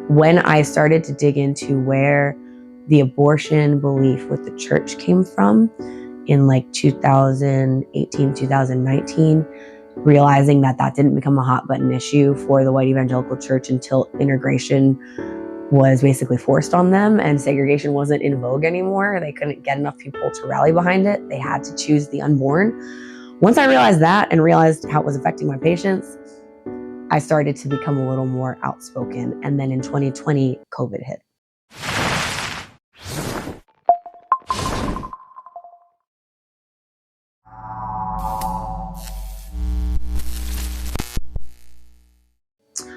When I started to dig into where the abortion belief with the church came from in like 2018, 2019, realizing that that didn't become a hot button issue for the white evangelical church until integration was basically forced on them and segregation wasn't in vogue anymore. They couldn't get enough people to rally behind it. They had to choose the unborn. Once I realized that and realized how it was affecting my patients, I started to become a little more outspoken. And then in 2020, COVID hit.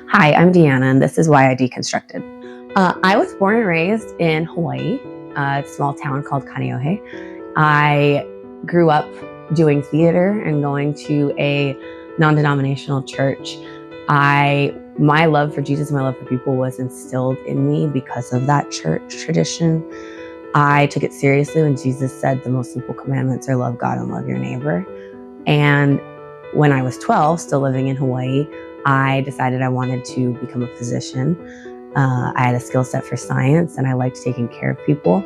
Hi, I'm Deanna, and this is Why I Deconstructed. I was born and raised in Hawaii, a small town called Kaneohe. I grew up doing theater and going to a non-denominational church. My love for Jesus, my love for people was instilled in me because of that church tradition. I took it seriously when Jesus said the most simple commandments are love God and love your neighbor. And when I was 12, still living in Hawaii, I decided I wanted to become a physician. I had a skill set for science and I liked taking care of people.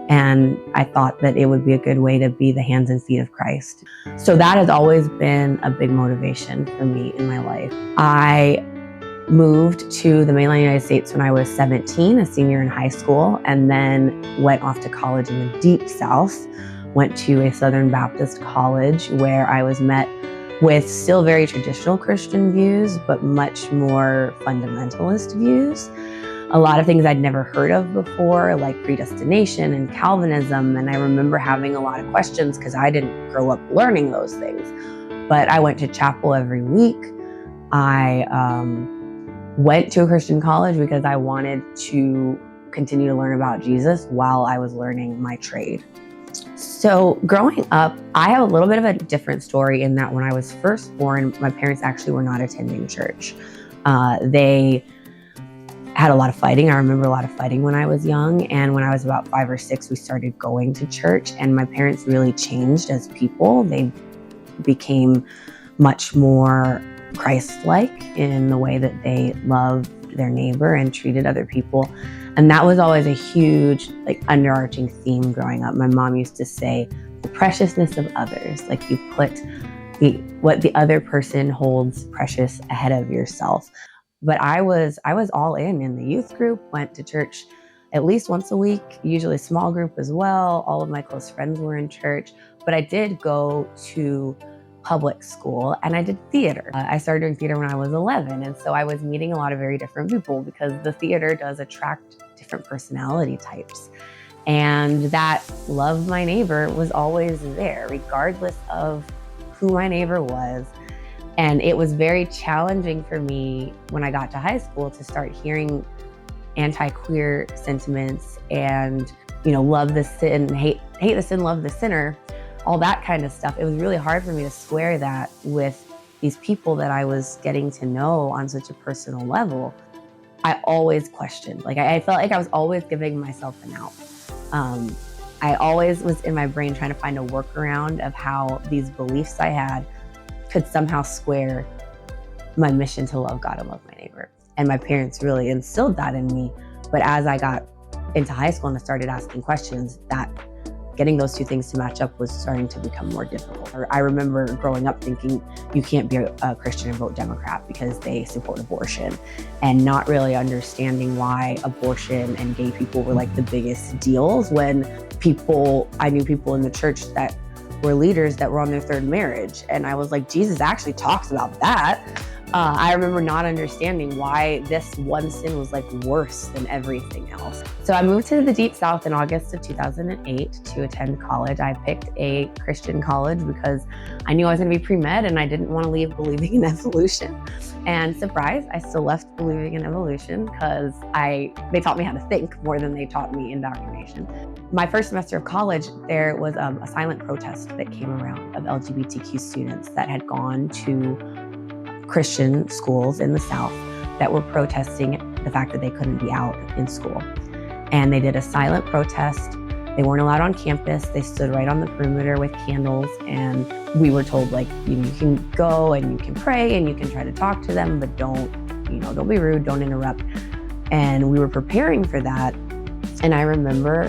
And I thought that it would be a good way to be the hands and feet of Christ. So that has always been a big motivation for me in my life. I moved to the mainland United States when I was 17, a senior in high school, and then went off to college in the deep South, went to a Southern Baptist college where I was met with still very traditional Christian views, but much more fundamentalist views. A lot of things I'd never heard of before, like predestination and Calvinism. And I remember having a lot of questions because I didn't grow up learning those things. But I went to chapel every week. I went to a Christian college because I wanted to continue to learn about Jesus while I was learning my trade. So growing up, I have a little bit of a different story in that when I was first born, my parents actually were not attending church. They had a lot of fighting. I remember a lot of fighting when I was young. And when I was about 5 or 6, we started going to church, and my parents really changed as people. They became much more Christ-like in the way that they loved their neighbor and treated other people. And that was always a huge, underarching theme growing up. My mom used to say, the preciousness of others. Like, you put what the other person holds precious ahead of yourself. But I was all in the youth group, went to church at least once a week, usually a small group as well. All of my close friends were in church, but I did go to public school and I did theater. I started doing theater when I was 11. And so I was meeting a lot of very different people because the theater does attract different personality types. And that love my neighbor was always there, regardless of who my neighbor was. And it was very challenging for me when I got to high school to start hearing anti-queer sentiments and, love the sin, hate the sin, love the sinner, all that kind of stuff. It was really hard for me to square that with these people that I was getting to know on such a personal level. I always questioned, I felt like I was always giving myself an out. I always was in my brain trying to find a workaround of how these beliefs I had could somehow square my mission to love God and love my neighbor. And my parents really instilled that in me. But as I got into high school and I started asking questions, that getting those two things to match up was starting to become more difficult. I remember growing up thinking you can't be a Christian and vote Democrat because they support abortion, and not really understanding why abortion and gay people were the biggest deals when I knew people in the church that were leaders that were on their third marriage. And I was like, Jesus actually talks about that. I remember not understanding why this one sin was worse than everything else. So I moved to the Deep South in August of 2008 to attend college. I picked a Christian college because I knew I was going to be pre-med and I didn't want to leave believing in evolution. And surprise, I still left believing in evolution because they taught me how to think more than they taught me indoctrination. My first semester of college, there was a silent protest that came around of LGBTQ students that had gone to Christian schools in the South that were protesting the fact that they couldn't be out in school. And they did a silent protest. They weren't allowed on campus. They stood right on the perimeter with candles. And we were told, you can go and you can pray and you can try to talk to them, but don't be rude, don't interrupt. And we were preparing for that. And I remember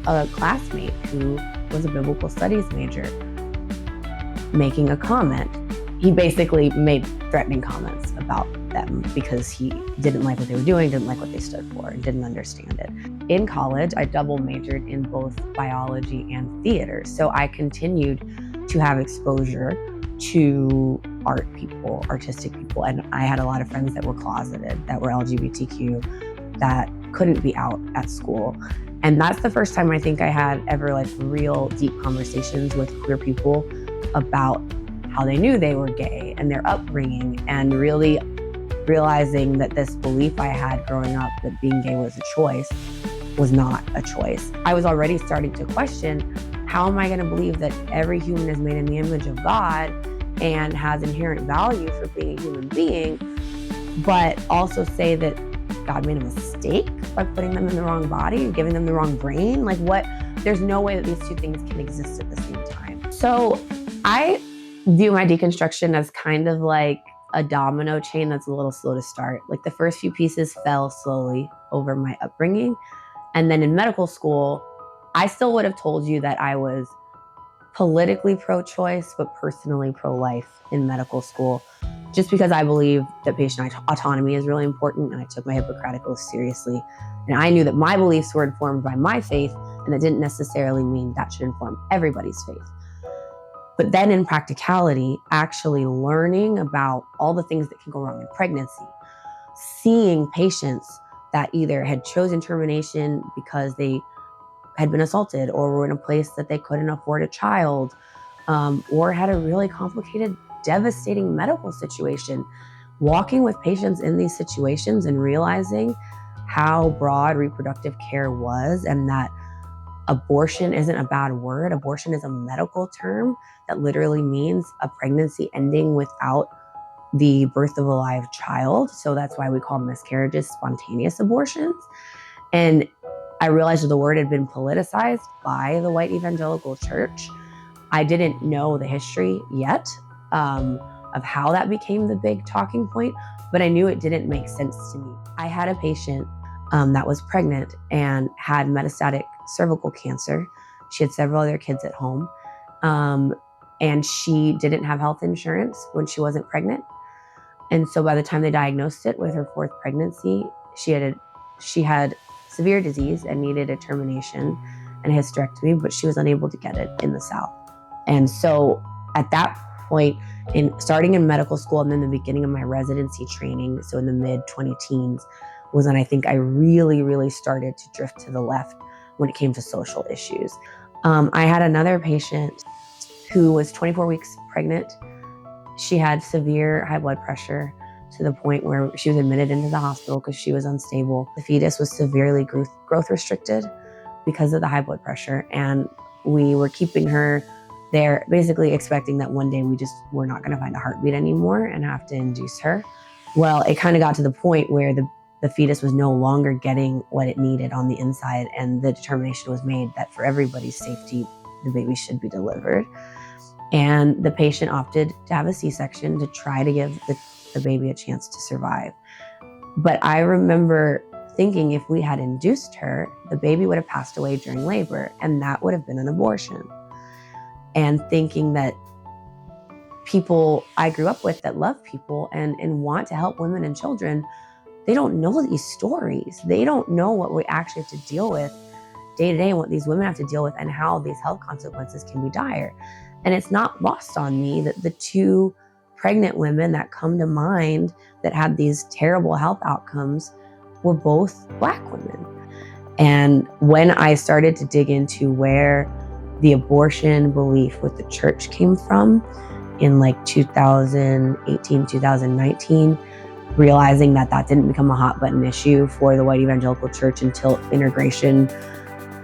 a classmate who was a biblical studies major making a comment. He basically made threatening comments about them because he didn't like what they were doing, didn't like what they stood for, and didn't understand it. In college, I double majored in both biology and theater. So I continued to have exposure to art people, artistic people. And I had a lot of friends that were closeted, that were LGBTQ, that couldn't be out at school. And that's the first time I think I had ever like real deep conversations with queer people about how they knew they were gay and their upbringing, and really realizing that this belief I had growing up that being gay was a choice was not a choice. I was already starting to question, how am I going to believe that every human is made in the image of God and has inherent value for being a human being, but also say that God made a mistake by putting them in the wrong body and giving them the wrong brain? Like what? There's no way that these two things can exist at the same time. So I view my deconstruction as kind of like a domino chain that's a little slow to start. Like the first few pieces fell slowly over my upbringing. And then in medical school, I still would have told you that I was politically pro-choice, but personally pro-life in medical school, just because I believe that patient autonomy is really important, and I took my Hippocratic oath seriously. And I knew that my beliefs were informed by my faith, and that didn't necessarily mean that should inform everybody's faith. But then in practicality, actually learning about all the things that can go wrong in pregnancy, seeing patients that either had chosen termination because they had been assaulted or were in a place that they couldn't afford a child, or had a really complicated, devastating medical situation. Walking with patients in these situations and realizing how broad reproductive care was, and that abortion isn't a bad word. Abortion is a medical term that literally means a pregnancy ending without the birth of a live child. So that's why we call miscarriages spontaneous abortions. And I realized that the word had been politicized by the white evangelical church. I didn't know the history yet of how that became the big talking point, but I knew it didn't make sense to me. I had a patient that was pregnant and had metastatic cervical cancer. She had several other kids at home, and she didn't have health insurance when she wasn't pregnant. And so by the time they diagnosed it with her fourth pregnancy, she had severe disease and needed a termination and a hysterectomy, but she was unable to get it in the South. And so at that point, starting in medical school and then the beginning of my residency training, so in the mid-20 teens, was when I think I really, really started to drift to the left when it came to social issues. I had another patient who was 24 weeks pregnant. She had severe high blood pressure to the point where she was admitted into the hospital because she was unstable. The fetus was severely growth restricted because of the high blood pressure. And we were keeping her there, basically expecting that one day we just were not going to find a heartbeat anymore and have to induce her. Well, it kind of got to the point where the fetus was no longer getting what it needed on the inside, and the determination was made that for everybody's safety, the baby should be delivered. And the patient opted to have a C-section to try to give the baby a chance to survive. But I remember thinking if we had induced her, the baby would have passed away during labor, and that would have been an abortion. And thinking that people I grew up with that love people and want to help women and children, they don't know these stories. They don't know what we actually have to deal with day to day and what these women have to deal with and how these health consequences can be dire. And it's not lost on me that the two pregnant women that come to mind that had these terrible health outcomes were both Black women. And when I started to dig into where the abortion belief with the church came from in like 2018, 2019, realizing that didn't become a hot button issue for the white evangelical church until integration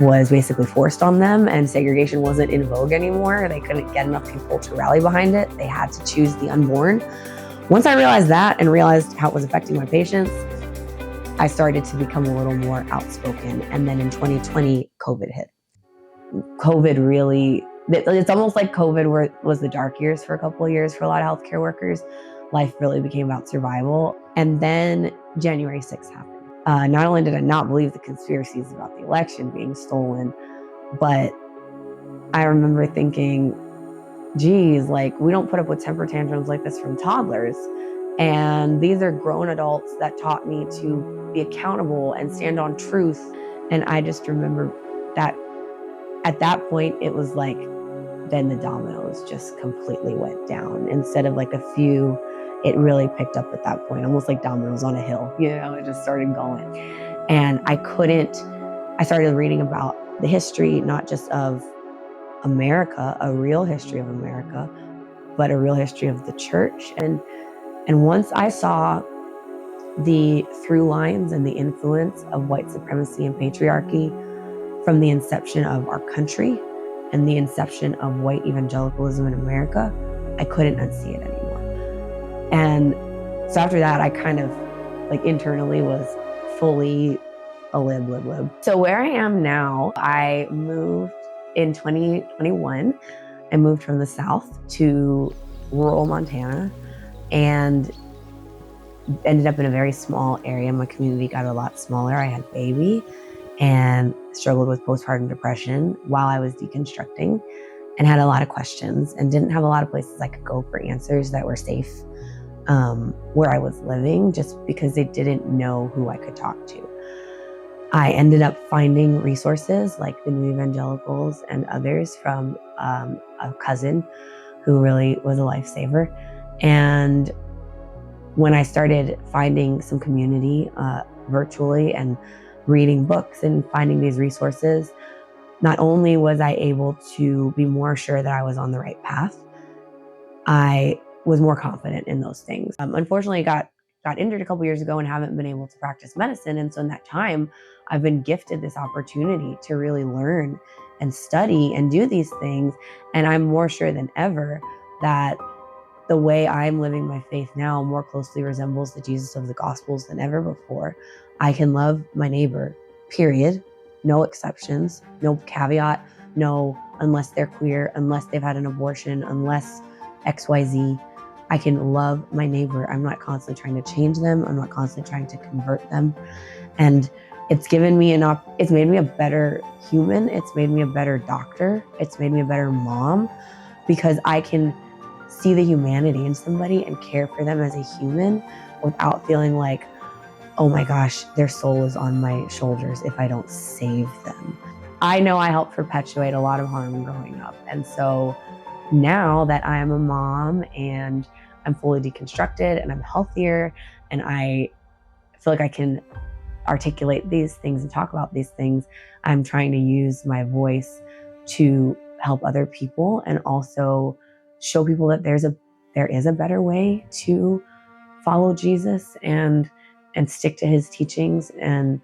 was basically forced on them and segregation wasn't in vogue anymore. They couldn't get enough people to rally behind it. They had to choose the unborn. Once I realized that and realized how it was affecting my patients, I started to become a little more outspoken. And then in 2020, COVID hit. COVID really, it's almost like COVID was the dark years for a couple of years for a lot of healthcare workers. Life really became about survival. And then January 6th happened. Not only did I not believe the conspiracies about the election being stolen, but I remember thinking, geez, like, we don't put up with temper tantrums like this from toddlers. And these are grown adults that taught me to be accountable and stand on truth. And I just remember that at that point, it was like, then the dominoes just completely went down. Instead of like a few, it really picked up at that point, almost like dominoes on a hill. It just started going. And I started reading about the history, not just of America, a real history of America, but a real history of the church. And once I saw the through lines and the influence of white supremacy and patriarchy from the inception of our country and the inception of white evangelicalism in America, I couldn't unsee it anymore. And so after that, I kind of like internally was fully a lib. So where I am now, I moved in 2021. I moved from the South to rural Montana and ended up in a very small area. My community got a lot smaller. I had a baby and struggled with postpartum depression while I was deconstructing and had a lot of questions and didn't have a lot of places I could go for answers that were safe where I was living, just because they didn't know who I could talk to. I ended up finding resources like the New Evangelicals and others from a cousin who really was a lifesaver. And when I started finding some community virtually and reading books and finding these resources, not only was I able to be more sure that I was on the right path, I was more confident in those things. Unfortunately, got injured a couple years ago and haven't been able to practice medicine. And so in that time, I've been gifted this opportunity to really learn and study and do these things. And I'm more sure than ever that the way I'm living my faith now more closely resembles the Jesus of the Gospels than ever before. I can love my neighbor, period. No exceptions, no caveat, no unless they're queer, unless they've had an abortion, unless XYZ. I can love my neighbor. I'm not constantly trying to change them. I'm not constantly trying to convert them. And it's given me it's made me a better human. It's made me a better doctor. It's made me a better mom, because I can see the humanity in somebody and care for them as a human without feeling like, oh my gosh, their soul is on my shoulders if I don't save them. I know I helped perpetuate a lot of harm growing up. And so now that I'm a mom and I'm fully deconstructed and I'm healthier and I feel like I can articulate these things and talk about these things, I'm trying to use my voice to help other people and also show people that there is a better way to follow Jesus and stick to his teachings, and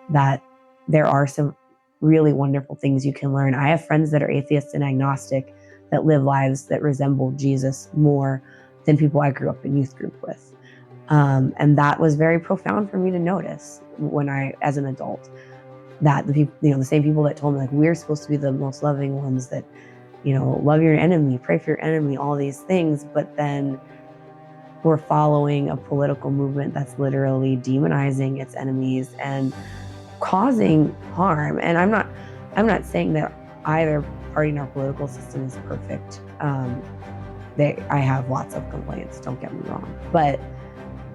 that there are some really wonderful things you can learn. I have friends that are atheists and agnostic that live lives that resemble Jesus more than people I grew up in youth group with. And that was very profound for me to notice when as an adult, that the people, the same people that told me like we're supposed to be the most loving ones, that, love your enemy, pray for your enemy, all these things, but then we're following a political movement that's literally demonizing its enemies and causing harm. And I'm not saying that either party in our political system is perfect. I have lots of complaints, don't get me wrong, but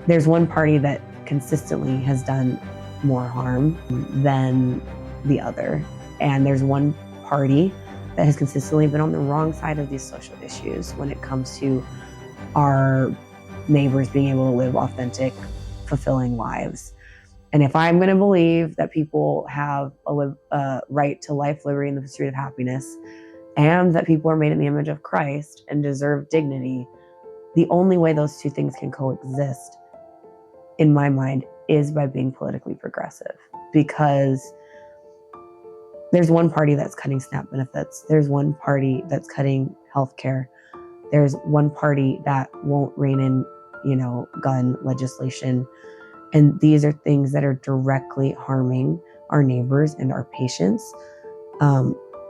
there's one party that consistently has done more harm than the other. And there's one party that has consistently been on the wrong side of these social issues when it comes to our neighbors being able to live authentic, fulfilling lives. And if I'm going to believe that people have a right to life, liberty, and the pursuit of happiness, and that people are made in the image of Christ and deserve dignity, the only way those two things can coexist, in my mind, is by being politically progressive. Because there's one party that's cutting SNAP benefits. There's one party that's cutting healthcare. There's one party that won't rein in, gun legislation. And these are things that are directly harming our neighbors and our patients.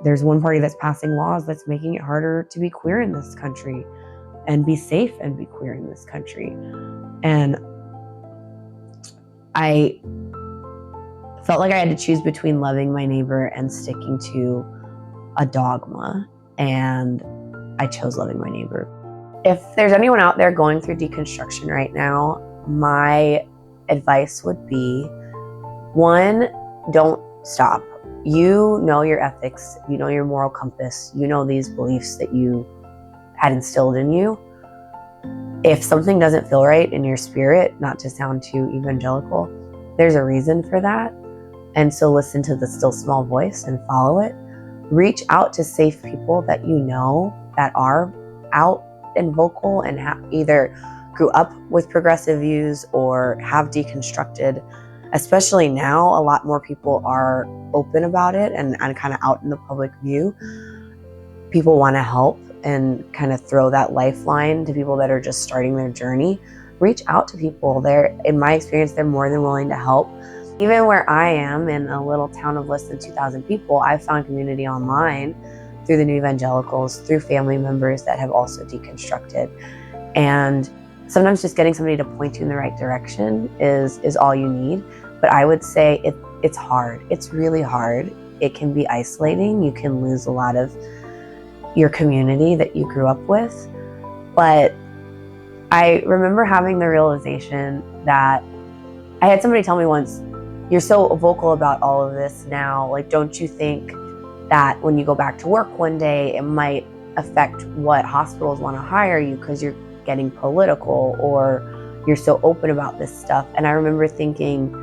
There's one party that's passing laws that's making it harder to be queer in this country and be safe and be queer in this country. And I felt like I had to choose between loving my neighbor and sticking to a dogma, and I chose loving my neighbor. If there's anyone out there going through deconstruction right now, my advice would be, one, don't stop. You know your ethics, you know your moral compass, you know these beliefs that you had instilled in you. If something doesn't feel right in your spirit, not to sound too evangelical, there's a reason for that. And so listen to the still small voice and follow it. Reach out to safe people that you know that are out and vocal and either grew up with progressive views or have deconstructed. Especially now, a lot more people are open about it and kind of out in the public view. People want to help and kind of throw that lifeline to people that are just starting their journey. Reach out to people. In my experience, they're more than willing to help. Even where I am, in a little town of less than 2,000 people, I've found community online through the New Evangelicals, through family members that have also deconstructed. And sometimes just getting somebody to point you in the right direction is all you need. But I would say it's hard. It's really hard. It can be isolating. You can lose a lot of your community that you grew up with. But I remember having the realization that I had somebody tell me once, you're so vocal about all of this now, like, don't you think that when you go back to work one day, it might affect what hospitals want to hire you because you're getting political or you're so open about this stuff? And I remember thinking,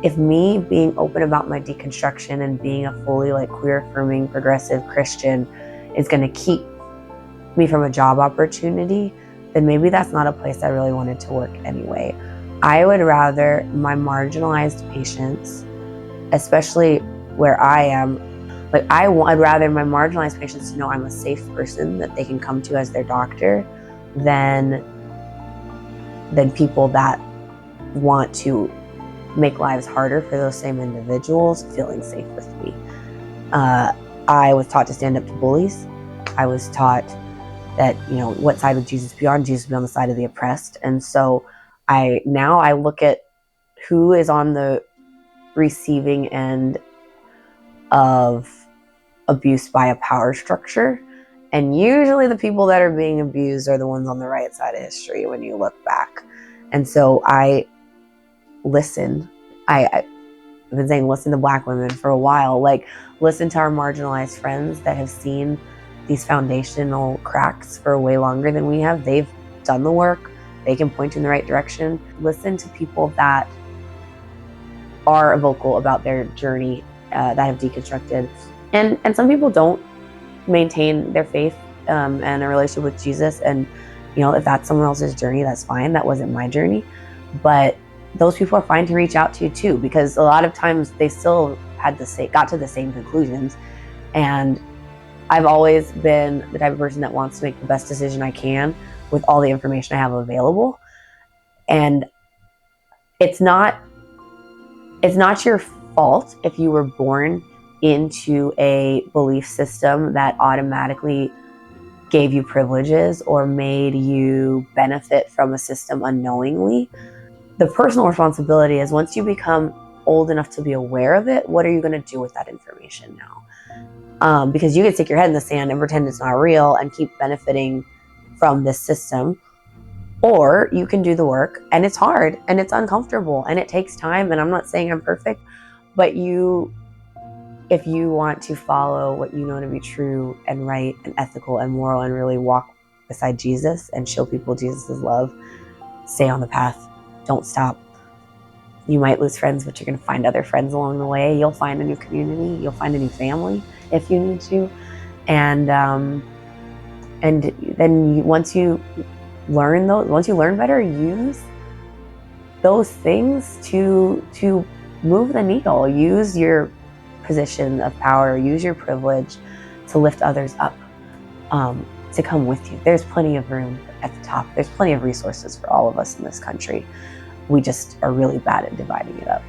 if me being open about my deconstruction and being a fully queer affirming progressive Christian is going to keep me from a job opportunity, then maybe that's not a place I really wanted to work anyway. I would rather my marginalized patients, especially where I am, I'd rather my marginalized patients know I'm a safe person that they can come to as their doctor than people that want to make lives harder for those same individuals feeling safe with me. I was taught to stand up to bullies. I was taught that, what side would Jesus be on? Jesus would be on the side of the oppressed. And so now I look at who is on the receiving end of abuse by a power structure. And usually the people that are being abused are the ones on the right side of history when you look back. And so I listen. I've been saying listen to Black women for a while. Listen to our marginalized friends that have seen these foundational cracks for way longer than we have. They've done the work. They can point you in the right direction. Listen to people that are vocal about their journey, that have deconstructed. And some people don't maintain their faith and a relationship with Jesus. And, if that's someone else's journey, that's fine. That wasn't my journey. But those people are fine to reach out to you too, because a lot of times they still got to the same conclusions. And I've always been the type of person that wants to make the best decision I can with all the information I have available. And it's not your fault if you were born into a belief system that automatically gave you privileges or made you benefit from a system unknowingly. The personal responsibility is, once you become old enough to be aware of it, what are you going to do with that information now? Because you can stick your head in the sand and pretend it's not real and keep benefiting from this system. Or you can do the work, and it's hard and it's uncomfortable and it takes time. And I'm not saying I'm perfect, but if you want to follow what you know to be true and right and ethical and moral and really walk beside Jesus and show people Jesus' love, stay on the path. Don't stop. You might lose friends, but you're going to find other friends along the way. You'll find a new community. You'll find a new family if you need to. And then once you learn better, use those things to move the needle. Use your position of power, use your privilege to lift others up, to come with you. There's plenty of room at the top. There's plenty of resources for all of us in this country. We just are really bad at dividing it up.